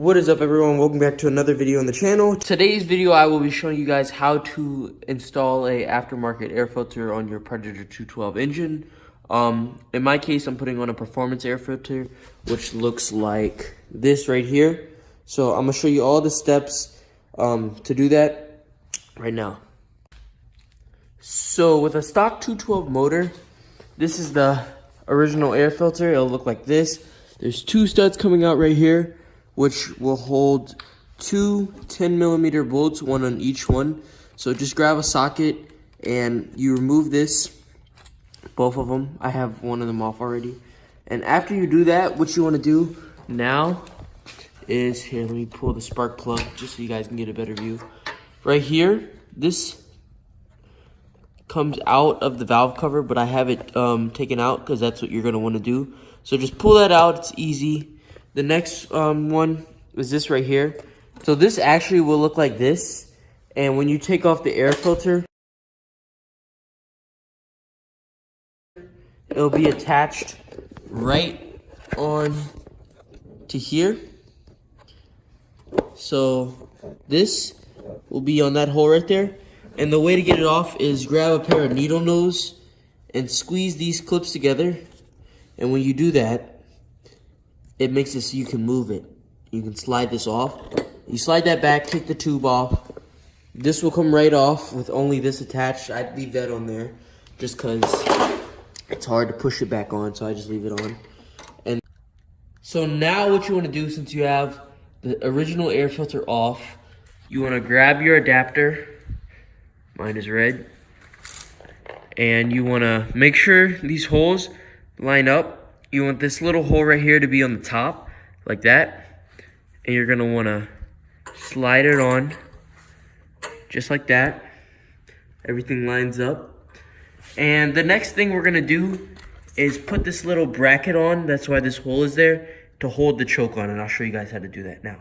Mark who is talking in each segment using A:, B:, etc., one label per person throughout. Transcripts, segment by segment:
A: What is up, everyone? Welcome back to another video on the channel. Today's video I will be showing you guys how to install a aftermarket air filter on your Predator 212 engine. In my case, I'm putting on a performance air filter, which looks like this right here. So I'm gonna show you all the steps to do that right now. So with a stock 212 motor, this is the original air filter. It'll look like this. There's two studs coming out right here, which will hold two 10mm bolts, one on each one. So just grab a socket and you remove this, both of them. I have one of them off already. And after you do that, what you want to do now is, here, let me pull the spark plug just so you guys can get a better view. Right here, this comes out of the valve cover, but I have it taken out because that's what you're going to want to do. So just pull that out, it's easy. The next one is this right here. So this actually will look like this. And when you take off the air filter, it'll be attached right on to here. So this will be on that hole right there. And the way to get it off is grab a pair of needle nose and squeeze these clips together. And when you do that, it makes it so you can move it. You can slide this off. You slide that back, take the tube off. This will come right off with only this attached. I'd leave that on there just because it's hard to push it back on, so I just leave it on. And so now what you want to do, since you have the original air filter off, you want to grab your adapter. Mine is red. And you want to make sure these holes line up. You want this little hole right here to be on the top, like that. And you're going to want to slide it on, just like that. Everything lines up. And the next thing we're going to do is put this little bracket on. That's why this hole is there, to hold the choke on. And I'll show you guys how to do that now.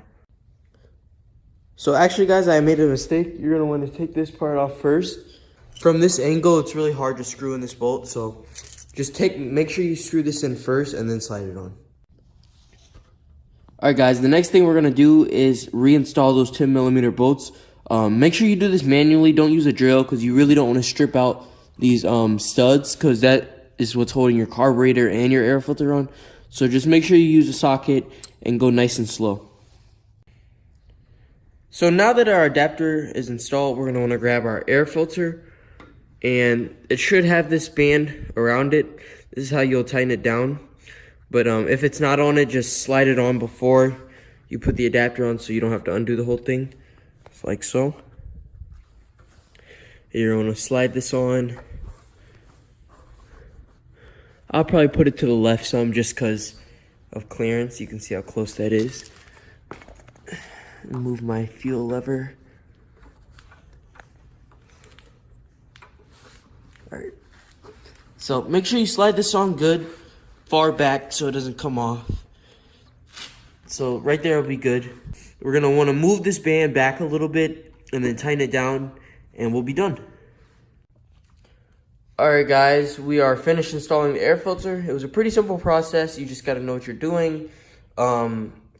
A: So actually, guys, I made a mistake. You're going to want to take this part off first. From this angle, it's really hard to screw in this bolt. So just make sure you screw this in first and then slide it on. Alright guys, the next thing we're going to do is reinstall those 10mm bolts. Make sure you do this manually. Don't use a drill because you really don't want to strip out these studs, because that is what's holding your carburetor and your air filter on. So just make sure you use a socket and go nice and slow. So now that our adapter is installed, we're going to want to grab our air filter. And it should have this band around it. This is how you'll tighten it down. But if it's not on it, just slide it on before you put the adapter on so you don't have to undo the whole thing. Just like so. You're going to slide this on. I'll probably put it to the left some just because of clearance. You can see how close that is. Move my fuel lever. Alright. So make sure you slide this on good, far back so it doesn't come off. So right there will be good. We're going to want to move this band back a little bit and then tighten it down and we'll be done. Alright guys, we are finished installing the air filter. It was a pretty simple process. You just got to know what you're doing.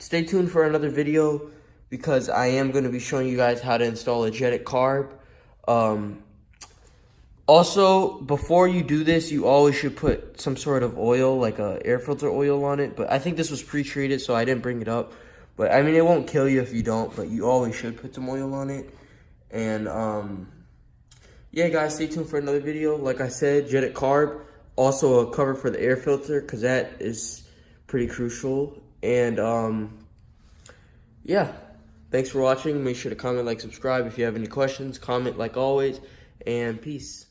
A: Stay tuned for another video because I am going to be showing you guys how to install a jetted carb. Also, before you do this, you always should put some sort of oil, like a air filter oil on it. But I think this was pre-treated, so I didn't bring it up. But I mean, it won't kill you if you don't, but you always should put some oil on it. And yeah, guys, stay tuned for another video. Like I said, jetted carb, also a cover for the air filter, because that is pretty crucial. And yeah, thanks for watching. Make sure to comment, like, subscribe. If you have any questions, comment like always. And peace.